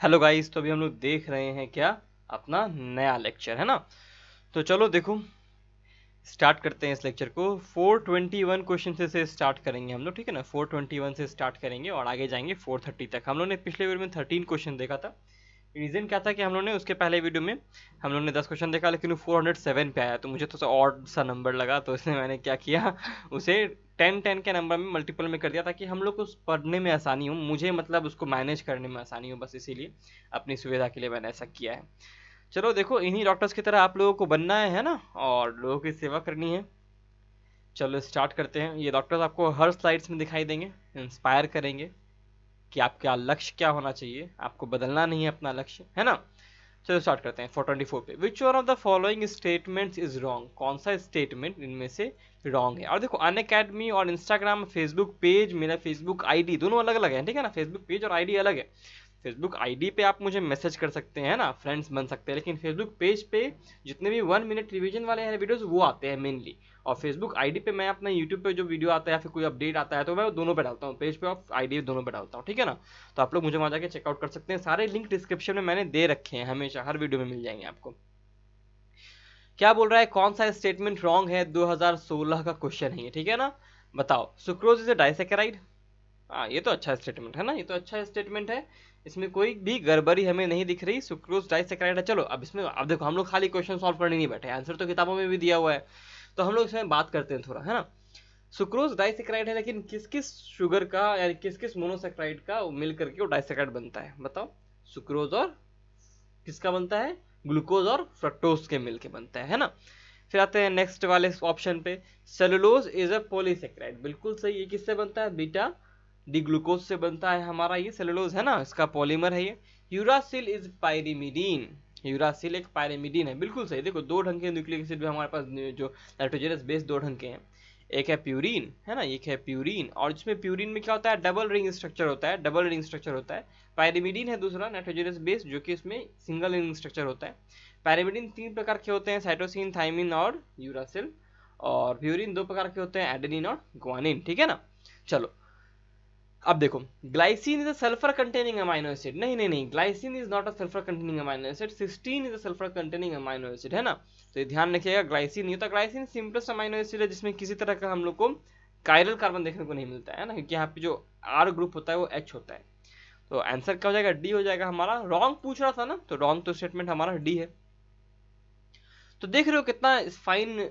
Hello guys, तो अभी हम लोग देख रहे हैं क्या, अपना नया लेक्चर है ना। तो चलो देखो, स्टार्ट करते हैं इस लेक्चर को। 421 क्वेश्चन से स्टार्ट करेंगे हम लोग, ठीक है ना। 421 से स्टार्ट करेंगे और आगे जाएंगे 430 तक। हम लोग ने पिछले वीडियो में 13 क्वेश्चन देखा था। रीजन क्या था कि हम लोग ने उसके पहले वीडियो में हम लोग ने 10 क्वेश्चन देखा, लेकिन वो 407 पे आया, तो मुझे थोड़ा सा ऑड सा नंबर लगा, तो इसलिए मैंने क्या किया, उसे 10-10 के नंबर में मल्टीपल में कर दिया, ताकि हम लोग को पढ़ने में आसानी हो, मुझे मतलब उसको मैनेज करने में आसानी हो, बस इसीलिए अपनी सुविधा के लिए मैंने ऐसा किया है। चलो देखो, इन्हीं डॉक्टर्स की तरह आप लोगों को बनना है ना, और लोगों की सेवा करनी है। चलो स्टार्ट करते हैं। ये डॉक्टर्स आपको हर स्लाइड्स में दिखाई देंगे, इंस्पायर करेंगे कि आपका लक्ष्य क्या होना चाहिए, आपको बदलना नहीं है अपना लक्ष्य, है ना। चलो स्टार्ट करते हैं 424 पे। Which one of the following statements is wrong, कौन सा स्टेटमेंट इनमें से रॉन्ग है। और देखो, अन अकेडमी और इंस्टाग्राम फेसबुक पेज, मेरा फेसबुक आईडी दोनों अलग अलग है, ठीक है ना। फेसबुक पेज और आईडी अलग है। फेसबुक आईडी पे आप मुझे मैसेज कर सकते हैं ना, फ्रेंड्स बन सकते हैं, लेकिन फेसबुक पेज पे जितने भी 1 मिनट रिवीजन वाले हैं वीडियोस वो आते हैं मेनली। और फेसबुक आईडी पे मैं अपना यूट्यूब पे जो वीडियो आता है या फिर कोई अपडेट आता है तो मैं दोनों पे डालता हूँ, पेज पे और आईडी दोनों पे डालता हूँ, ठीक है ना। तो आप लोग मुझे वहां जाके चेकआउट कर सकते हैं, सारे लिंक डिस्क्रिप्शन में मैंने दे रखे हैं, हमेशा हर वीडियो में मिल जाएंगे आपको। क्या बोल रहा है, कौन सा स्टेटमेंट रॉन्ग है, 2016 का क्वेश्चन है ये, ठीक है ना। बताओ, सुक्रोज इज अ डाइसेकेराइड। हाँ, ये तो अच्छा स्टेटमेंट है ना, ये तो अच्छा स्टेटमेंट है। इसमें कोई भी गड़बड़ी हमें नहीं दिख रही, सुक्रोज डाइसेकेराइड है। चलो अब इसमें, अब देखो, हम लोग खाली क्वेश्चन सॉल्व करने नहीं बैठे, आंसर तो किताबों में भी दिया हुआ है, तो हम लोग इसमें बात करते हैं थोड़ा, है ना। सुक्रोज डाइसेकेराइड है, लेकिन किस किस शुगर का यानी किस किस मोनोसेक्राइड का मिल करके वो डाइसेकेराइड बनता है, बताओ। सुक्रोज और किसका बनता है, ग्लूकोज और फ्रक्टोज के मिल के बनता है ना। फिर आते हैं नेक्स्ट वाले ऑप्शन पे। सेलुलोज इज अ पॉलीसेक्राइड, बिल्कुल सही। ये किससे बनता है, बीटा डी ग्लूकोज से बनता है हमारा ये सेलुलोज, है ना, इसका पॉलीमर है ये। यूरासिल इज पायरिमिडीन, यूरासिल एक पायरिमिडीन है, बिल्कुल सही। देखो, दो ढंग के न्यूक्लिक एसिड भी हमारे पास, जो नाइट्रोजनस बेस दो ढंग के हैं। एक है प्यूरिन, है ना, एक है प्यूरिन, और जिसमें प्यूरिन में क्या होता है, डबल रिंग स्ट्रक्चर होता है, डबल रिंग स्ट्रक्चर होता है। पायरिमिडीन है दूसरा नाइट्रोजनस बेस, जो कि इसमें सिंगल रिंग स्ट्रक्चर होता है। पायरिमिडीन 3 प्रकार के होते हैं, साइटोसिन, थाइमिन और यूरासिल। और प्यूरिन 2 प्रकार के होते हैं, एडेनिन और ग्वानिन, ठीक है ना। चलो अब देखो, glycine is a sulphur containing amino acid, नहीं नहीं नहीं, glycine is not a sulphur containing amino acid, cysteine is a sulphur containing amino acid, है ना। तो ये ध्यान रखिएगा, ग्लाइसिन नहीं होता। ग्लाइसिन सिंपलेस्ट अमाइनो एसिड है, जिसमें किसी तरह का हम लोग को कायरल कार्बन देखने को नहीं मिलता है ना, क्योंकि यहाँ पे जो आर ग्रुप होता है वो एच होता है। तो आंसर क्या हो जाएगा, डी हो जाएगा हमारा। रॉन्ग पूछ रहा था ना, तो रॉन्ग तो स्टेटमेंट हमारा डी है। तो देख रहे हो कितना फाइन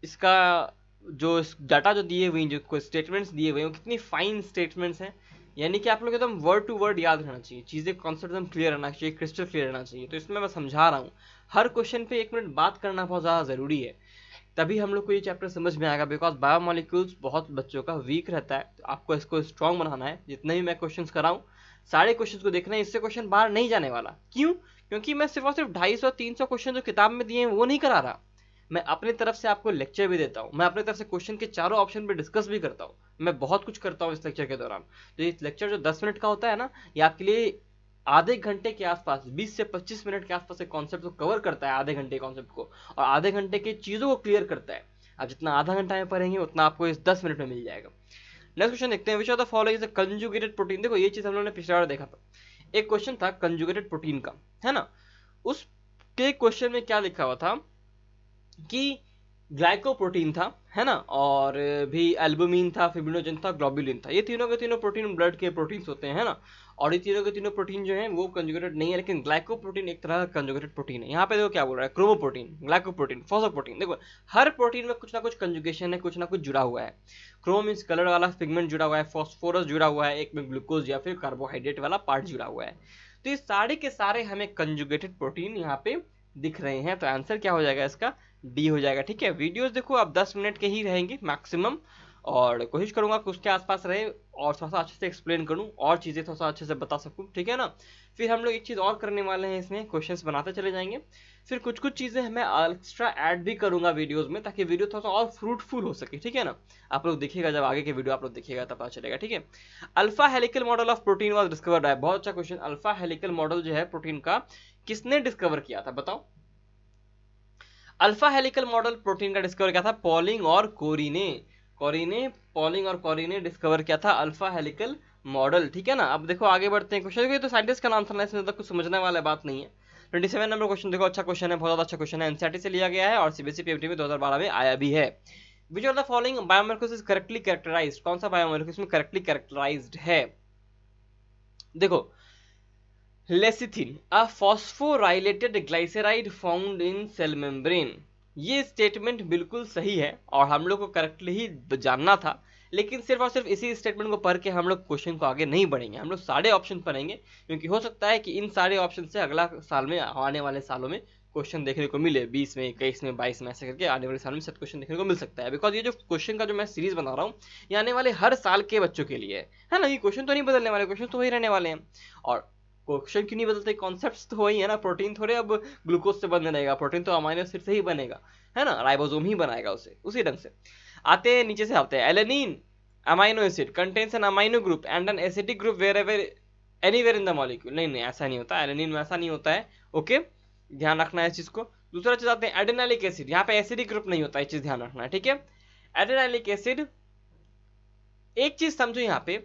इसका, जो डाटा जो दिए हुए हैं, जो स्टेटमेंट्स दिए हुए हैं, वो कितनी फाइन स्टेटमेंट्स हैं। यानी कि आप लोग एकदम वर्ड टू वर्ड याद रहना चाहिए, चीज़ें कॉन्सेप्ट एकदम क्लियर रहना चाहिए, क्रिस्टल क्लियर रहना चाहिए। तो इसमें मैं समझा रहा हूँ, हर क्वेश्चन पे 1 मिनट बात करना बहुत ज़्यादा ज़रूरी है, तभी हम लोग को ये चैप्टर समझ में आएगा। बिकॉज बायोमोलिक्यूल्स बहुत बच्चों का वीक रहता है, तो आपको इसको स्ट्रॉन्ग बनाना है। जितने भी मैं क्वेश्चंस कराऊँ, सारे क्वेश्चंस को देखना है, इससे क्वेश्चन बाहर नहीं जाने वाला। क्यों? क्योंकि मैं सिर्फ और सिर्फ 250-300 क्वेश्चन जो किताब में दिए हैं वो नहीं करा रहा, मैं अपनी तरफ से आपको लेक्चर भी देता हूँ, मैं अपनी तरफ से क्वेश्चन के चारों ऑप्शन पे डिस्कस भी करता हूँ, मैं बहुत कुछ करता हूँ इस लेक्चर के दौरान। तो ये लेक्चर जो 10 मिनट का होता है ना, ये आपके लिए आधे घंटे के आसपास, 20 से 25 मिनट के आसपास एक कॉन्सेप्ट को कवर करता है, आधे घंटे कॉन्सेप्ट को, और आधे घंटे की चीज़ों को क्लियर करता है। आप जितना आधा घंटा में पढ़ेंगे उतना आपको इस 10 मिनट में मिल जाएगा। नेक्स्ट क्वेश्चन देखते हैं, विच of the following is a conjugated protein. देखो, ये चीज़ हम लोगों ने पिछले बार देखा था, एक क्वेश्चन था कंजुगेटेड प्रोटीन का, है ना। उसके क्वेश्चन में क्या लिखा हुआ था कि ग्लाइकोप्रोटीन था, है ना, और भी एल्बुमिन था, फिब्रिनोजन था, ग्लोबुलिन था। ये तीनों के तीनों प्रोटीन ब्लड के प्रोटीन्स होते हैं, है ना। और ये तीनों के तीनों प्रोटीन जो हैं वो कंजुगेटेड नहीं है, लेकिन ग्लाइकोप्रोटीन एक तरह का कंजुगेटेड प्रोटीन है। यहाँ पे देखो क्या बोल रहा है, क्रोमोप्रोटीन, ग्लाइकोप्रोटीन, फॉस्फोप्रोटीन। देखो, हर प्रोटीन में कुछ ना कुछ कंजुगेशन है, कुछ ना कुछ जुड़ा हुआ है। क्रोम मीन्स कलर वाला पिगमेंट जुड़ा हुआ है, फॉस्फोरस जुड़ा हुआ है, एक में ग्लूकोज या फिर कार्बोहाइड्रेट वाला पार्ट जुड़ा हुआ है। तो ये सारे के सारे हमें कंजुगेटेड प्रोटीन यहाँ पे दिख रहे हैं, तो आंसर क्या हो जाएगा इसका, डी हो जाएगा। ठीक है, वीडियोस देखो अब 10 मिनट के ही रहेंगे मैक्सिमम, और कोशिश करूंगा कि उसके आसपास रहे, और थोड़ा सा अच्छे से एक्सप्लेन करूं, और चीज़ें थोड़ा सा अच्छे से बता सकूं, ठीक है ना। फिर हम लोग एक चीज़ और करने वाले हैं, इसमें क्वेश्चंस बनाते चले जाएंगे। फिर कुछ कुछ चीज़ें मैं एक्स्ट्रा ऐड भी करूंगा वीडियोस में, ताकि वीडियो थोड़ा सा और फ्रूटफुल हो सके, ठीक है ना। आप लोग देखिएगा, जब आगे के वीडियो आप लोग देखिएगा तब पता चलेगा, ठीक है। Alpha helical model of protein was discovered है, बहुत अच्छा क्वेश्चन। अल्फा हेलिकल मॉडल जो है प्रोटीन का, किसने डिस्कवर किया था, बताओ। अल्फा हेलिकल मॉडल प्रोटीन का डिस्कवर किया था पॉलिंग और कोरी ने। कोरी ने, पॉलिंग और कोरी ने डिस्कवर किया था अल्फा हेलिकल मॉडल, ठीक है ना। अब देखो आगे बढ़ते हैं क्वेश्चन, तो साइंटिस्ट का नाम था, इसमें तो कुछ समझने वाला बात नहीं है। 27 नंबर क्वेश्चन देखो, अच्छा क्वेश्चन है, बहुत ज्यादा अच्छा क्वेश्चन है, एनसीईआरटी से लिया गया है और सीबीएसई पीएमटी में 2012 में आया भी है। Which of the following biomolecules is correctly characterized, कौन सा बायोमोलिक्यूल इसमें करेक्टली कैरेक्टराइज्ड है। देखो, lecithin a phosphorylated glyceride found in cell membrane, ये स्टेटमेंट बिल्कुल सही है और हम लोग को करेक्टली ही जानना था, लेकिन सिर्फ और सिर्फ इसी स्टेटमेंट को पढ़ के हम लोग क्वेश्चन को आगे नहीं बढ़ेंगे, हम लोग सारे ऑप्शन पढ़ेंगे, क्योंकि हो सकता है कि इन सारे ऑप्शन से अगला साल में, आने वाले सालों में क्वेश्चन देखने को मिले, 20 में, 21 में, 22 में, ऐसे करके आने वाले साल में सब क्वेश्चन देखने को मिल सकता है। बिकॉज ये जो क्वेश्चन का जो मैं सीरीज बना रहा हूँ, ये आने वाले हर साल के बच्चों के लिए है ना, ये क्वेश्चन तो नहीं बदलने वाले, क्वेश्चन तो वही रहने वाले हैं। और क्वेश्चन क्यों नहीं बदलते, कॉन्सेप्ट्स तो वही है ना, प्रोटीन थोड़े अब ग्लूकोज से बन रहेगा, प्रोटीन तो अमाइनो एसिड से ही बनेगा, है ना, राइबोसोम ही बनाएगा उसे, उसी ढंग से। आते हैं नीचे से, आते हैं alanine amino acid contains an amino group and an acidic group wherever anywhere in the molecule, नहीं नहीं ऐसा नहीं होता, एलेनिन में ऐसा नहीं होता है, ओके, ध्यान रखना है इस चीज को। दूसरा चीज आते हैं एडेनाइलिक एसिड, यहाँ पे एसिडिक ग्रुप नहीं होता है, चीज ध्यान रखना है, ठीक है। एडेनाइलिक एसिड, एक चीज समझो यहाँ पे,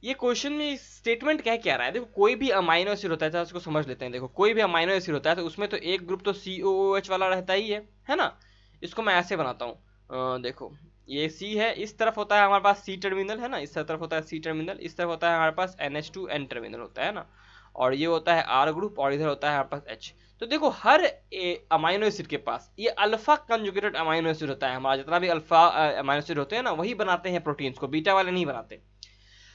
ये क्वेश्चन में स्टेटमेंट क्या रहा है, देखो कोई भी अमाइनो एसिड होता है, उसको समझ लेते हैं। देखो कोई भी अमाइनो एसिड होता है तो उसमें तो एक ग्रुप तो COOH वाला रहता ही है ना। इसको मैं ऐसे बनाता हूँ, देखो ये C है, इस तरफ होता है हमारे पास C टर्मिनल, है ना, इस तरफ होता है C टर्मिनल, इस तरफ होता है हमारे पास NH2N टर्मिनल होता है ना, और ये होता है R ग्रुप, और इधर होता है हमारे पास H। तो देखो हर अमाइनो एसिड के पास ये अल्फा कंजुगेटेड अमाइनो एसिड होता है, हमारा जितना भी अल्फा अमाइनो एसिड होते हैं ना, वही बनाते हैं प्रोटीन्स को, बीटा वाले नहीं बनाते।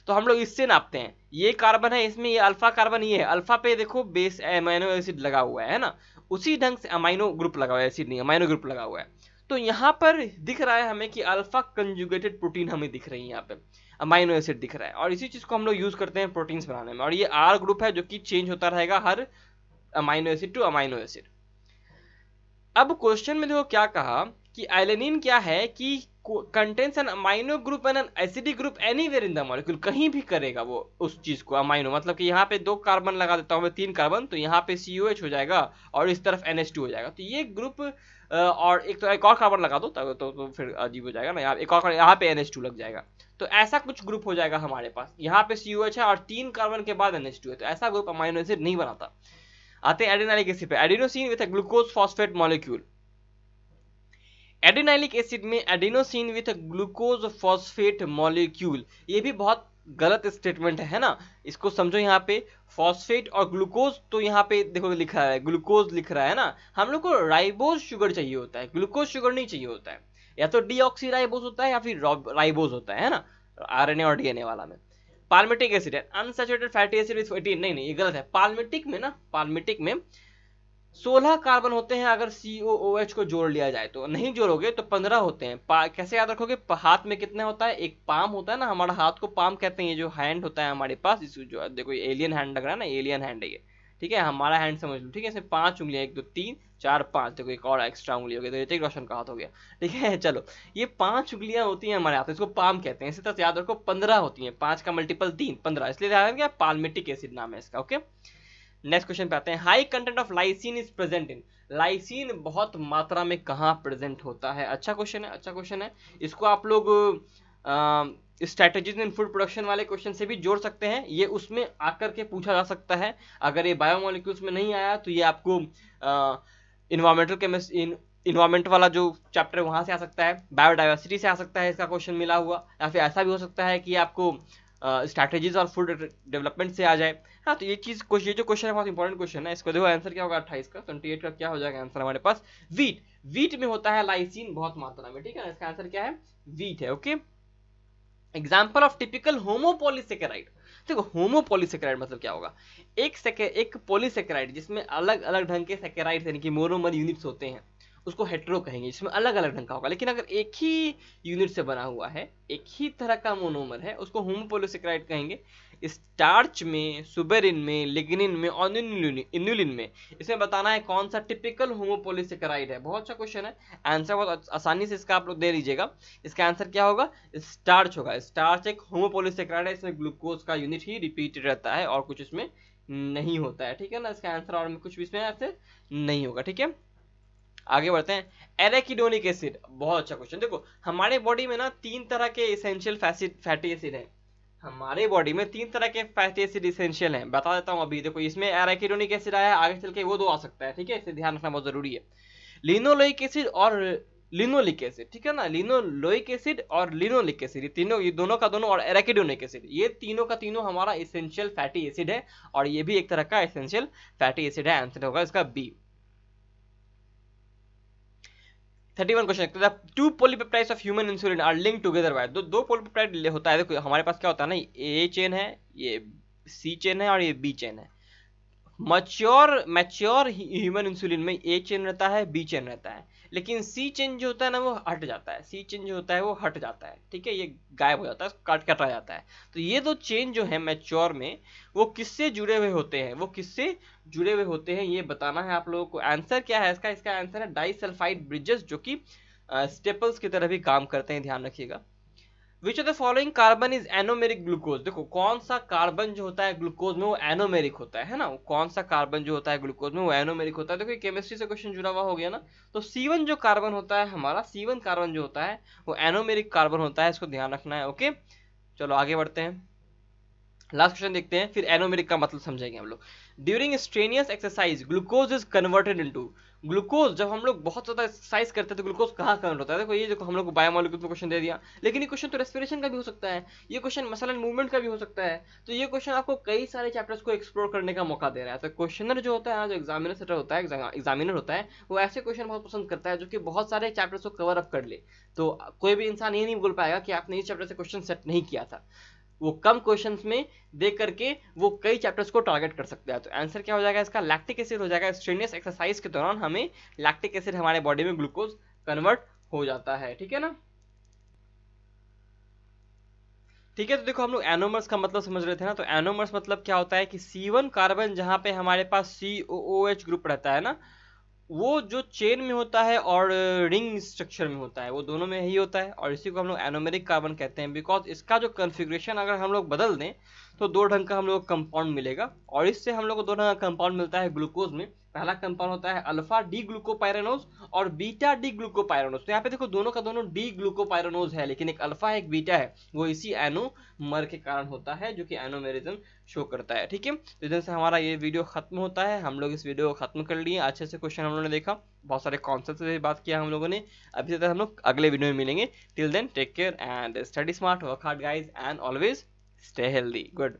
तो हम लोग इससे नापते हैं, ये कार्बन है इसमें, ये अल्फा कार्बन, ये है अल्फा पे देखो बेस अमाइनो एसिड लगा हुआ है ना, उसी ढंग से अमाइनो ग्रुप लगा हुआ है, एसिड नहीं अमाइनो ग्रुप लगा हुआ है। तो यहाँ पर दिख रहा है हमें कि अल्फा कंजुगेटेड प्रोटीन हमें दिख रही है, यहाँ पे अमाइनो एसिड दिख रहा है, और इसी चीज को हम लोग यूज करते हैं प्रोटीन्स बनाने में। और ये R ग्रुप है जो कि चेंज होता रहेगा हर amino acid to amino acid. अब क्वेश्चन में देखो क्या कहा कि एलेनिन क्या है कि contains an amino group and an acidic group anywhere in the molecule, कहीं भी करेगा वो उस चीज को, अमाइनो मतलब कि यहाँ पे 2 कार्बन लगा देता हूँ मैं, 3 कार्बन, तो यहाँ पे COH हो जाएगा और इस तरफ NH2 हो जाएगा, तो ये ग्रुप और एक और कार्बन लगा दो तो फिर अजीब हो जाएगा ना, यहाँ एक और, यहाँ पे NH2 लग जाएगा, तो ऐसा कुछ ग्रुप हो जाएगा हमारे पास। यहाँ पे COH है और 3 कार्बन के बाद NH2 है, तो ऐसा ग्रुप अमाइनो एसिड नहीं बनाता। आते हैं एडेनाइलिक एसिड पे, adenosine with glucose phosphate molecule. Adenylic acid में adenosine with glucose phosphate molecule, ये भी बहुत गलत स्टेटमेंट है ना, इसको समझो। यहाँ पे फॉस्फेट और ग्लूकोज, तो यहाँ पे देखो लिखा है ग्लूकोज लिख रहा है ना, हम लोग को राइबोज शुगर चाहिए होता है, ग्लूकोज शुगर नहीं चाहिए होता है, या तो डीऑक्सी राइबोज होता है या फिर राइबोज होता है ना, RNA और DNA वाला में। पाल्मिटिक एसिड है अनसैचुरेटेड फैटी एसिड विद 18, नहीं ये गलत है, पाल्मिटिक में ना, पाल्मिटिक में 16 कार्बन होते हैं अगर COOH को जोड़ लिया जाए, तो नहीं जोड़ोगे तो 15 होते हैं। कैसे याद रखोगे, हाथ में कितने होता है, एक पाम होता है ना, हमारा हाथ को पाम कहते हैं, ये जो हैंड होता है हमारे पास, इस जो देखो एलियन हैंड लग रहा है ना, एलियन हैंड है ये, ठीक है, हमारा हैंड समझ लो, ठीक है, इसमें 5 उंगलियां, 1 2 3 4 5, देखो एक और एक्स्ट्रा उंगली हो गई, तो ऋतिक रोशन का हाथ हो गया, ठीक है। चलो ये 5 उंगलियां होती हैं हमारे हाथ, इसको पाम कहते हैं, इसी तरह से याद रखो 15 होती हैं, 5 का मल्टीपल 3 15, इसलिए याद रखिए पाल्मिटिक एसिड नाम है इसका, ओके। नेक्स्ट क्वेश्चन पे आते हैं, high content of lysine is present in, lysine बहुत मात्रा में कहाँ प्रेजेंट होता है, अच्छा क्वेश्चन है, अच्छा क्वेश्चन है। इसको आप लोग स्ट्रेटेजीज इन फूड प्रोडक्शन वाले क्वेश्चन से भी जोड़ सकते हैं, ये उसमें आकर के पूछा जा सकता है। अगर ये बायोमोलिक्यूल्स में नहीं आया तो ये आपको इन्वायरमेंटल केमिस्ट्री, इन्वायरमेंट वाला जो चैप्टर वहां से आ सकता है, बायोडाइवर्सिटी से आ सकता है इसका क्वेश्चन मिला हुआ, या फिर ऐसा भी हो सकता है कि आपको स्ट्रैटेजीज और फूड डेवलपमेंट से आ जाए। हाँ, तो ये चीज, ये जो क्वेश्चन है बहुत इंपॉर्टेंट क्वेश्चन है, इसको देखो आंसर क्या होगा 28 का, 28 का क्या हो जाएगा आंसर हमारे पास, वीट। वीट में होता है लाइसिन बहुत मात्रा में, ठीक है ना, इसका आंसर क्या है, वीट है, ओके। एग्जाम्पल ऑफ टिपिकल होमोपॉलीसेकेराइड, देखो होमोपॉलीसेकेराइड मतलब क्या होगा, एक पॉलीसेकेराइड जिसमें अलग अलग ढंग के सेकेराइड यानी कि मोनोमर यूनिट्स होते हैं, उसको हेटेरो कहेंगे, जिसमें अलग अलग ढंग का होगा। लेकिन अगर एक ही यूनिट से बना हुआ है, एक ही तरह का मोनोमर है, उसको होमोपॉलीसेकेराइड कहेंगे। स्टार्च में, सुबेरिन में, लिग्निन में और इन्युलिन में, इसमें बताना है कौन सा टिपिकल होमोपॉलीसेकेराइड है। बहुत अच्छा क्वेश्चन है, आंसर बहुत आसानी से इसका आप लोग दे लीजिएगा। इसका आंसर क्या होगा, स्टार्च होगा। स्टार्च एक होमोपॉलीसेकेराइड है, इसमें ग्लूकोज का यूनिट ही रिपीटेड रहता है और कुछ इसमें नहीं होता है, ठीक है ना। इसका आंसर और में कुछ भी इसमें ऐसे नहीं होगा, ठीक है। आगे बढ़ते हैं, एराकिडोनिक एसिड, बहुत अच्छा क्वेश्चन। देखो हमारे बॉडी में ना 3 तरह के एसेंशियल फैटी एसिड है, हमारे बॉडी में 3 तरह के फैटी एसिड इसेंशियल हैं, बता देता हूँ अभी। देखो इसमें एराकिडोनिक एसिड आया, आगे चल के वो 2 आ सकता है, ठीक है, इसे ध्यान रखना बहुत जरूरी है। लिनोलोइक एसिड और लिनोलिक एसिड, ठीक है ना, लिनोलोइक एसिड और लिनोलिक एसिड, ये दोनों का दोनों, और एराकिडोनिक एसिड, ये तीनों का तीनों हमारा इसेंशियल फैटी एसिड है, और ये भी एक तरह का इसेंशियल फैटी एसिड है। आंसर होगा इसका B. 31 question, two polypeptides of human insulin are linked together by, दो पॉलीपेप्टाइड होता है। देखो हमारे पास क्या होता है ना, ए चेन है, ये सी चेन है, और ये बी चेन है। मैच्योर ह्यूमन इंसुलिन में ए चेन रहता है, बी चेन रहता है, लेकिन सी चेन जो होता है ना वो हट जाता है, सी चेन जो होता है वो हट जाता है, ठीक है, ये गायब हो जाता है, कटा जाता है। तो ये दो चेन जो है मैच्योर में, वो किससे जुड़े हुए होते हैं, वो किससे जुड़े हुए होते हैं, ये बताना है आप लोगों को। आंसर क्या है इसका? इसका आंसर है डाइसल्फाइड ब्रिजेस, जो कि स्टेपल्स की तरह भी काम करते हैं, ध्यान रखिएगा। विच of the following carbon is anomeric glucose, देखो कौन सा कार्बन जो होता है ग्लूकोज में वो एनोमेरिक होता है ना, कौन सा कार्बन जो होता है ग्लूकोज में वो एनोमेरिक होता है। देखो ये केमिस्ट्री से क्वेश्चन जुड़ा हुआ हो गया ना, तो C1 जो कार्बन होता है हमारा, C1 कार्बन जो होता है वो एनोमेरिक कार्बन होता है, इसको ध्यान रखना है। ओके, चलो आगे बढ़ते हैं, लास्ट क्वेश्चन देखते हैं, फिर एनोमेरिक का मतलब समझेंगे हम लोग। During strenuous exercise glucose is converted into, glucose जब हम लोग बहुत ज्यादा एक्सरसाइज करते हैं तो ग्लूकोज कहाँ कन्वर्ट होता है? देखो ये जो हम लोग को बायोमोलिक्यूल में क्वेश्चन दे दिया, लेकिन ये क्वेश्चन तो रेस्पिरेशन का भी हो सकता है, ये क्वेश्चन मसलन मूवमेंट का भी हो सकता है, तो ये क्वेश्चन आपको कई सारे चैप्टर्स को एक्सप्लोर करने का मौका दे रहा है। तो क्वेश्चनर जो होता है, जो एग्जामिनर होता है, एग्जामिनर होता है, वो ऐसे क्वेश्चन बहुत पसंद करता है जो कि बहुत सारे चैप्टर्स को कवर अप कर ले। तो कोई भी इंसान ये नहीं बोल पाएगा कि आपने इस चैप्टर से क्वेश्चन सेट नहीं किया था, वो कम क्वेश्चंस में देख करके वो कई चैप्टर्स को टारगेट कर सकता है। तो आंसर क्या हो जाएगा इसका? लैक्टिक एसिड हो जाएगा। स्ट्रेनियस एक्सरसाइज के दौरान हमें लैक्टिक एसिड हमारे बॉडी में ग्लूकोज कन्वर्ट हो जाता है, ठीक है ना। ठीक है, तो देखो हम लोग एनोमर्स का मतलब समझ रहे थे ना, तो एनोमर्स मतलब क्या होता है कि C1 कार्बन जहां पे हमारे पास COOH ग्रुप रहता है ना, वो जो चेन में होता है और रिंग स्ट्रक्चर में होता है, वो दोनों में ही होता है, और इसी को हम लोग एनोमेरिक कार्बन कहते हैं, बिकॉज इसका जो कन्फिग्रेशन अगर हम लोग बदल दें तो 2 ढंग का हम लोग को कंपाउंड मिलेगा, और इससे हम लोग को 2 ढंग का कंपाउंड मिलता है ग्लूकोज में। पहला कंपाउंड होता है अल्फा डी ग्लूकोपाइरानोज और बीटा डी ग्लूकोपाइरानोज। तो यहाँ पे देखो दोनों का दोनों डी ग्लूकोपाइरानोज है, लेकिन एक अल्फा है एक बीटा है, वो इसी एनोमर के कारण होता है, जो कि एनोमेरिज्म शो करता है, ठीक है। तो इधर से हमारा ये वीडियो खत्म होता है, हम लोग इस वीडियो को खत्म कर लिए। अच्छे से क्वेश्चन हम लोगों ने देखा, बहुत सारे कॉन्सेप्ट से बात किया हम लोगों ने। अभी तक हम लोग अगले वीडियो में मिलेंगे। Till then take care and study smart, work hard guys, and always stay healthy. Good.